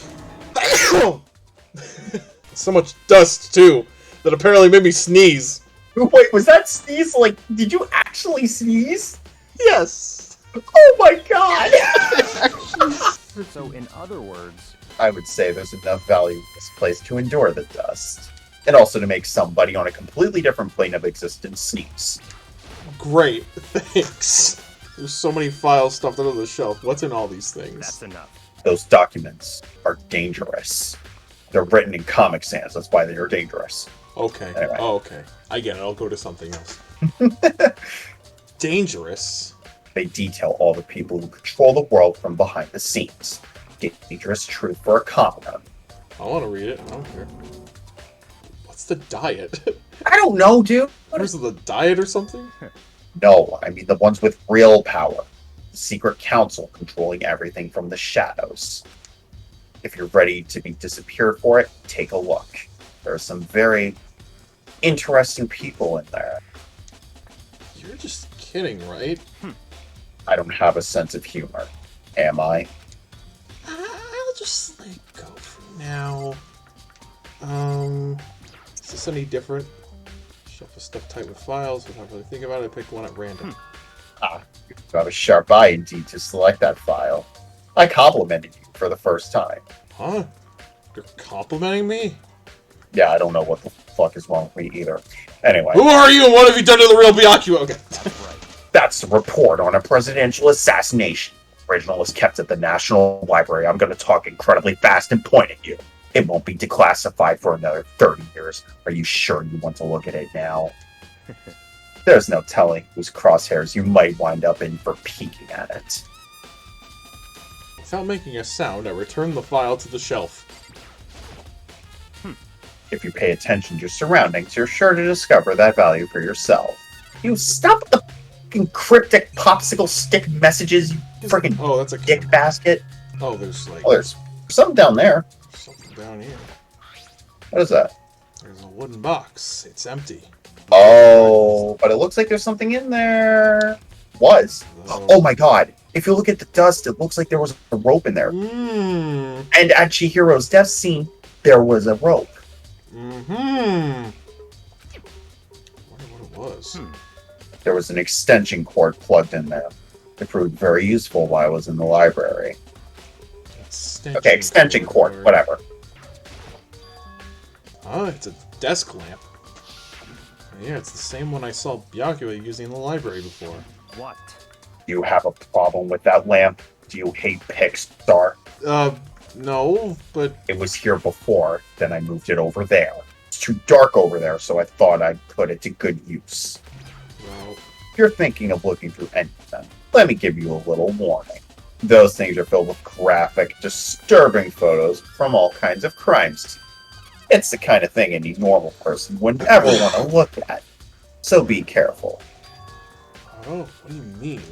So much dust, too, that apparently made me sneeze. Wait, was that sneeze? Like, did you actually sneeze? Yes! Oh my God! So, in other words, I would say there's enough value in this place to endure the dust. And also to make somebody on a completely different plane of existence sneeze. Great, thanks. There's so many files stuffed under the shelf. What's in all these things? that's enough. Those documents are dangerous. They're written in Comic Sans, that's why they are dangerous. Okay, Anyway. oh, okay. I get it, I'll go to something else. Dangerous? They detail all the people who control the world from behind the scenes. Dangerous truth for a commoner. I want to read it, I don't care. What's the diet? I don't know, dude. What is it, the diet or something? No, I mean the ones with real power. The secret council controlling everything from the shadows. If you're ready to be disappeared for it, take a look. There are some very interesting people in there. You're just kidding, right? I don't have a sense of humor. Am I? I'll just let it go for now. Is this any different? Shelf of stuff tight with files. Without really thinking about it, I picked one at random. You have a sharp eye indeed to select that file. I complimented you for the first time. Huh? You're complimenting me? Yeah, I don't know what the fuck is wrong with me either. Anyway, Who are you and what have you done to the real Byakuya? Okay. that's the report on a presidential assassination. The original was kept at the National Library. I'm going to talk incredibly fast and point at you. It won't be declassified for another 30 years. Are you sure you want to look at it now? There's no telling whose crosshairs you might wind up in for peeking at it. Without making a sound, I returned the file to the shelf. If you pay attention to your surroundings, you're sure to discover that value for yourself. You stop the fucking cryptic popsicle stick messages, you freaking Oh, that's a dick basket. Oh, there's like Oh, there's something down there. something down here. What is that? There's a wooden box. It's empty. Oh, but it looks like there's something in there. Was. Oh my god. If you look at the dust, it looks like there was a rope in there. Mmm. And at Chihiro's death scene, there was a rope. Mm-hmm. I wonder what it was. There was an extension cord plugged in there. It proved very useful while I was in the library. Okay, extension cord, whatever. Oh, it's a desk lamp. Yeah, it's the same one I saw Byakuya using in the library before. What? Do you have a problem with that lamp? Do you hate Pixar? No, but... It was here before, then I moved it over there. It's too dark over there, so I thought I'd put it to good use. Well... If you're thinking of looking through any of them, let me give you a little warning. Those things are filled with graphic, disturbing photos from all kinds of crimes. It's the kind of thing any normal person would ever want to look at. So be careful. Oh, what do you mean?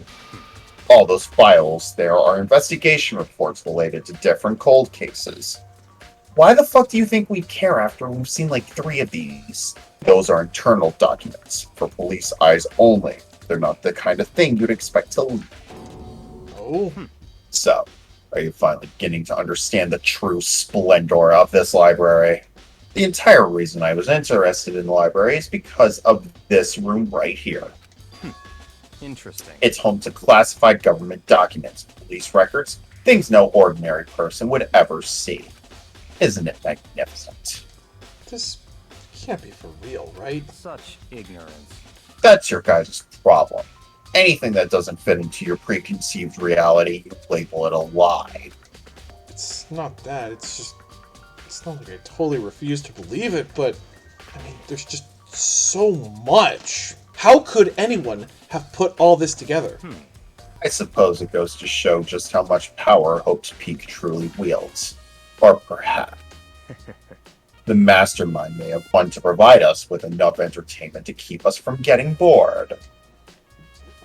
All those files there are investigation reports related to different cold cases. Why the fuck do you think we care after we've seen like 3 of these? Those are internal documents, for police eyes only. They're not the kind of thing you'd expect to leak. Oh? So, are you finally beginning to understand the true splendor of this library? The entire reason I was interested in the library is because of this room right here. Interesting. It's home to classified government documents, police records, things no ordinary person would ever see. Isn't it magnificent? This can't be for real, right? Such ignorance. That's your guys' problem. Anything that doesn't fit into your preconceived reality, you label it a lie. It's not that. It's not like I totally refuse to believe it, but I mean, there's just so much. How could anyone have put all this together? I suppose it goes to show just how much power Hope's Peak truly wields. Or perhaps the mastermind may have wanted to provide us with enough entertainment to keep us from getting bored.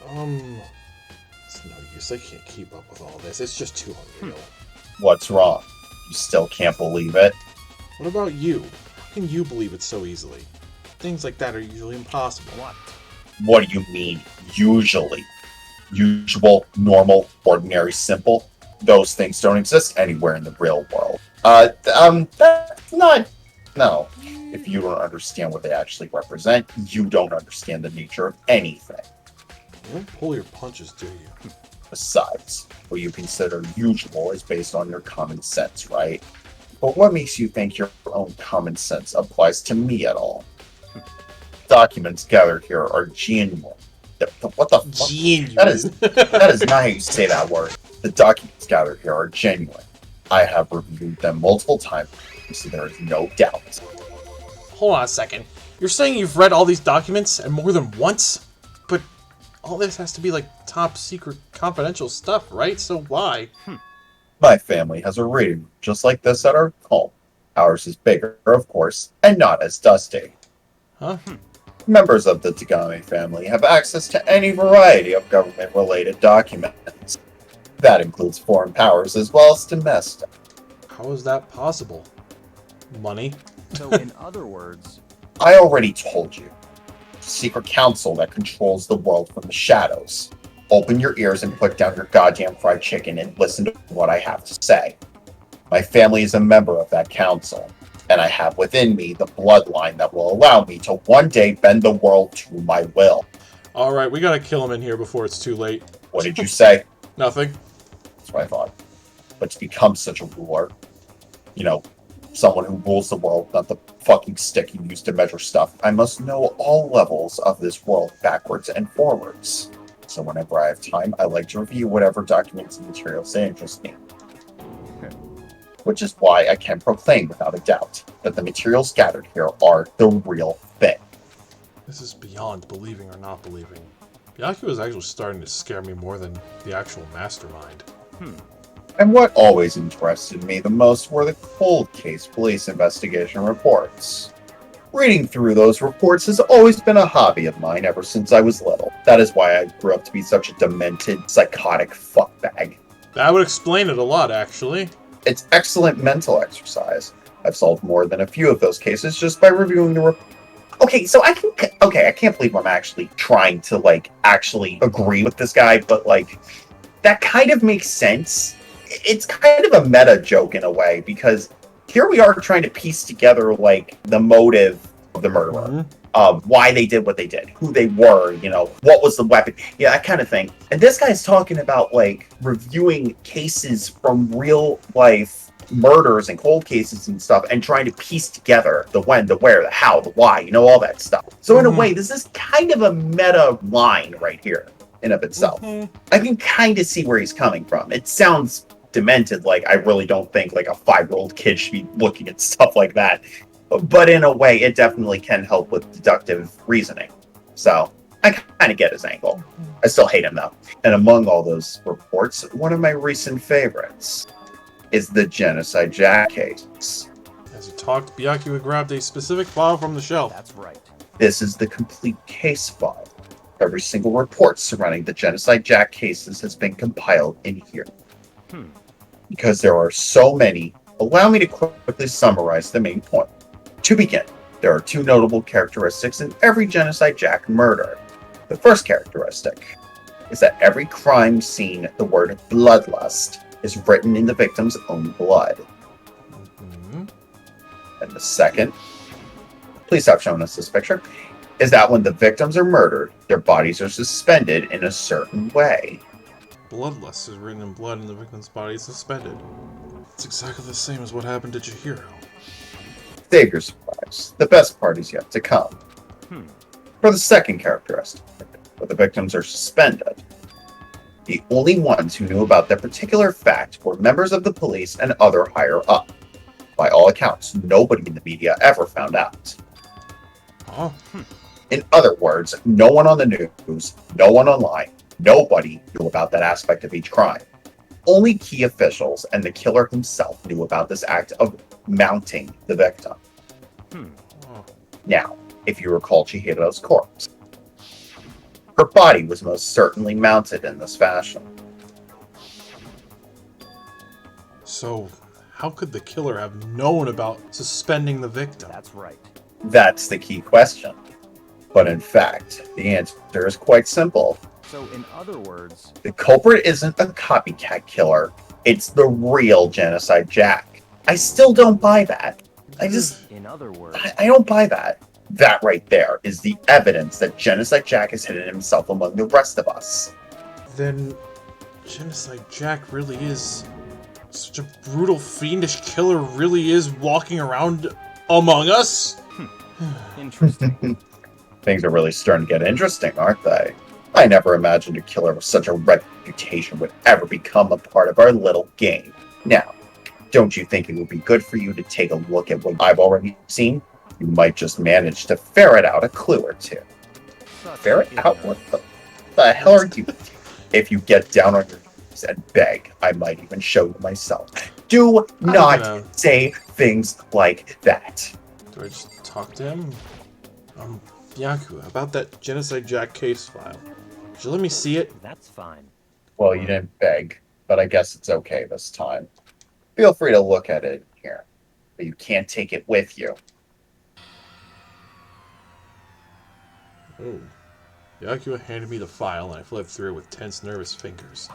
It's no use. I can't keep up with all this. It's just too unreal. What's wrong? You still can't believe it? What about you? How can you believe it so easily? Things like that are usually impossible. What do you mean, usually? Usual, normal, ordinary, simple? Those things don't exist anywhere in the real world. That's not... No. If you don't understand what they actually represent, you don't understand the nature of anything. You don't pull your punches, do you? Besides, what you consider usual is based on your common sense, right? But what makes you think your own common sense applies to me at all? Documents gathered here are genuine. What the fuck? Genuine. That is not how you say that word. The documents gathered here are genuine. I have reviewed them multiple times, so there is no doubt. Hold on a second. You're saying you've read all these documents and more than once? But all this has to be like top secret confidential stuff, right? So why? My family has a reading room just like this at our home. Ours is bigger, of course, and not as dusty. Huh? Members of the Tagame family have access to any variety of government-related documents. That includes foreign powers as well as domestic. How is that possible? Money? So, in other words, I already told you. Secret council that controls the world from the shadows. Open your ears and put down your goddamn fried chicken and listen to what I have to say. My family is a member of that council, and I have within me the bloodline that will allow me to one day bend the world to my will. Alright, we gotta kill him in here before it's too late. What did you say? Nothing. That's what I thought. But to become such a ruler, someone who rules the world, not the fucking stick you use to measure stuff, I must know all levels of this world backwards and forwards. So whenever I have time, I like to review whatever documents and materials that interest me. Which is why I can proclaim without a doubt that the materials gathered here are the real thing. This is beyond believing or not believing. Byakuya is actually starting to scare me more than the actual mastermind. And what always interested me the most were the cold case police investigation reports. Reading through those reports has always been a hobby of mine ever since I was little. That is why I grew up to be such a demented, psychotic fuckbag. That would explain it a lot, actually. It's excellent mental exercise. I've solved more than a few of those cases just by reviewing the report. Okay, so I can't believe I'm actually trying to, actually agree with this guy, but, that kind of makes sense. It's kind of a meta joke in a way, because here we are trying to piece together, the motive of the murderer. Why they did what they did, who they were, what was the weapon, that kind of thing. And this guy's talking about, reviewing cases from real life murders and cold cases and stuff and trying to piece together the when, the where, the how, the why, all that stuff. So in a way, this is kind of a meta line right here in of itself. I can kind of see where he's coming from. It sounds demented, I really don't think a 5-year-old kid should be looking at stuff like that. But in a way, it definitely can help with deductive reasoning. So I kind of get his angle. I still hate him, though. And among all those reports, one of my recent favorites is the Genocide Jack case. As he talked, Byakuya grabbed a specific file from the shelf. that's right. This is the complete case file. Every single report surrounding the Genocide Jack cases has been compiled in here. Because there are so many, allow me to quickly summarize the main point. To begin, there are 2 notable characteristics in every Genocide Jack murder. The first characteristic is that every crime scene, the word bloodlust is written in the victim's own blood. And the second, please stop showing us this picture, is that when the victims are murdered, their bodies are suspended in a certain way. Bloodlust is written in blood and the victim's body is suspended. It's exactly the same as what happened to Chihiro. Save your surprise. The best part is yet to come. For the second characteristic, where the victims are suspended, the only ones who knew about that particular fact were members of the police and other higher up. By all accounts, nobody in the media ever found out. Oh, In other words, no one on the news, no one online, nobody knew about that aspect of each crime. Only key officials and the killer himself knew about this act of mounting the victim. Now, if you recall Chihiro's corpse, her body was most certainly mounted in this fashion. so how could the killer have known about suspending the victim? That's right. That's the key question. But in fact, the answer is quite simple. So, in other words, The culprit isn't a copycat killer, it's the real Genocide Jack. I still don't buy that. in other words, I don't buy that. That right there is the evidence that Genocide Jack has hidden himself among the rest of us. Then Genocide Jack really is such a brutal, fiendish killer, really is walking around among us? interesting. Things are really starting to get interesting, aren't they? I never imagined a killer with such a reputation would ever become a part of our little game. Now, don't you think it would be good for you to take a look at what I've already seen? You might just manage to ferret out a clue or two. Such Ferret out? ignorance. What the hell are you? If you get down on your knees and beg, I might even show you myself. Do not gonna- say things like that. Do I just talk to him? Byakuya, about that Genocide Jack case file. Could you let me see it? That's fine. Well, you didn't beg, but I guess it's okay this time. Feel free to look at it here, but you can't take it with you. Oh. Byakuya handed me the file and I flipped through it with tense, nervous fingers.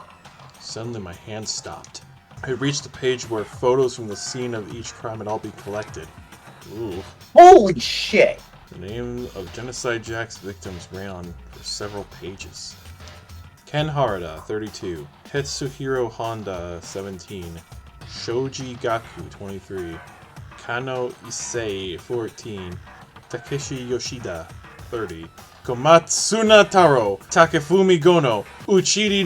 Suddenly my hand stopped. I reached the page where photos from the scene of each crime had all been collected. Ooh. Holy shit! The name of Genocide Jack's victims ran on for several pages. Ken Harada, 32. Tetsuhiro Honda, 17. Shoji Gaku, 23. Kano Issei, 14. Takeshi Yoshida, 30. Komatsuna Taro, Takefumi Gono, Uchiri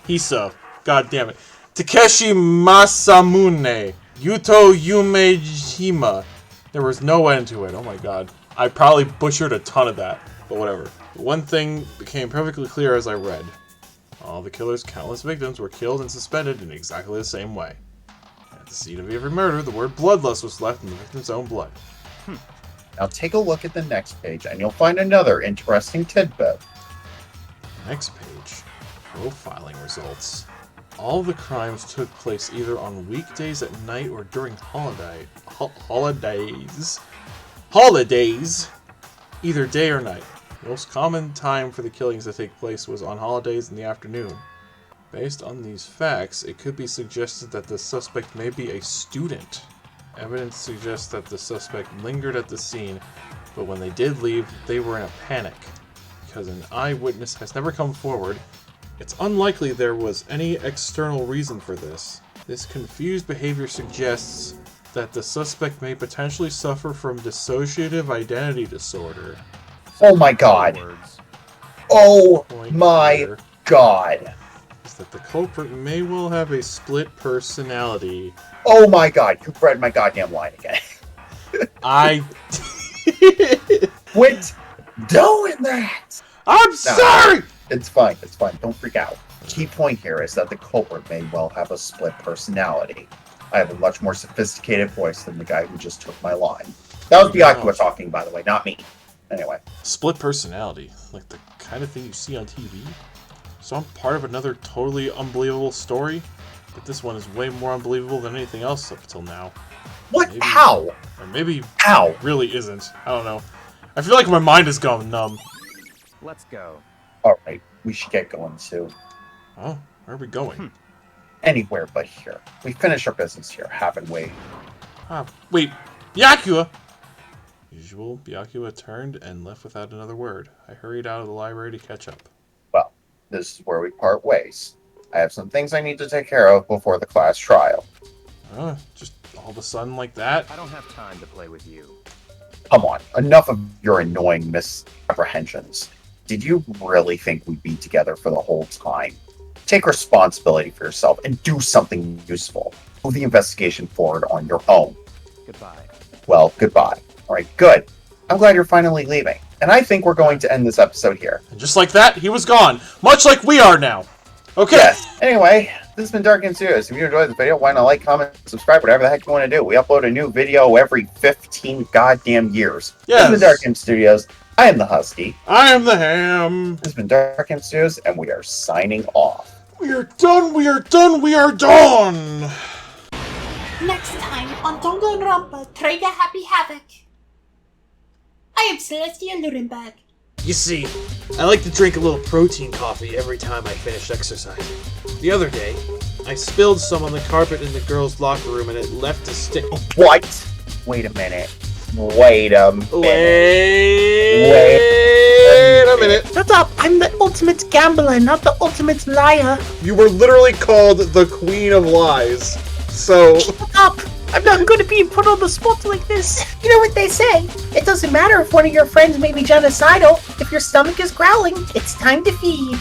Hisa, god damn it. Takeshi Masamune, Yuto Yumejima. There was no end to it, oh my god. I probably butchered a ton of that, but whatever. One thing became perfectly clear as I read. All the killer's countless victims were killed and suspended in exactly the same way. At the scene of every murder, the word bloodlust was left in the victim's own blood. Now take a look at the next page and you'll find another interesting tidbit. Next page. Profiling results. All the crimes took place either on weekdays at night or during holidays. Holidays! Either day or night. The most common time for the killings to take place was on holidays in the afternoon. Based on these facts, it could be suggested that the suspect may be a student. Evidence suggests that the suspect lingered at the scene, but when they did leave, they were in a panic. Because an eyewitness has never come forward, it's unlikely there was any external reason for this. This confused behavior suggests that the suspect may potentially suffer from dissociative identity disorder. Oh my god. Words. Oh Point my here god. is that the culprit may well have a split personality. Oh my god, you read my goddamn line again. I... Quit doing that! I'm sorry! It's fine, don't freak out. Key point here is that the culprit may well have a split personality. I have a much more sophisticated voice than the guy who just took my line. That was Byakuya talking, by the way, not me. Anyway. Split personality, like the kind of thing you see on TV. So I'm part of another totally unbelievable story, but this one is way more unbelievable than anything else up until now. What? Maybe- How? Or maybe How? it really isn't. I don't know. I feel like my mind is gone numb. Let's go. Alright, we should get going too. Oh, where are we going? Anywhere but here. We finish our business here, haven't we? Wait, Byakuya! Usual, Byakuya turned and left without another word. I hurried out of the library to catch up. Well, this is where we part ways. I have some things I need to take care of before the class trial. Just all of a sudden like that? I don't have time to play with you. Come on, enough of your annoying misapprehensions. Did you really think we'd be together for the whole time? Take responsibility for yourself and do something useful. Move the investigation forward on your own. Goodbye. Well, goodbye. Alright, good. I'm glad you're finally leaving. And I think we're going to end this episode here. And just like that, he was gone. Much like we are now. Okay. Yes. Anyway, this has been Dark and Studios. If you enjoyed this video, why not like, comment, subscribe, whatever the heck you want to do. We upload a new video every 15 goddamn years. Yes. This has been Dark and Studios. I am the Husky. I am the Ham. This has been Dark and Studios, and we are signing off. We are done, we are done, we are done! Next time on Danganronpa, Trigger Happy Havoc. I am Celestia Lurenberg. You see, I like to drink a little protein coffee every time I finish exercising. The other day, I spilled some on the carpet in the girls' locker room and it left a stick. What? Wait a minute. Wait a minute. Wait a minute. Shut up! I'm the ultimate gambler, not the ultimate liar. You were literally called the Queen of Lies. So... Shut up! I'm not going to be put on the spot like this. You know what they say? It doesn't matter if one of your friends may be genocidal. If your stomach is growling, it's time to feed.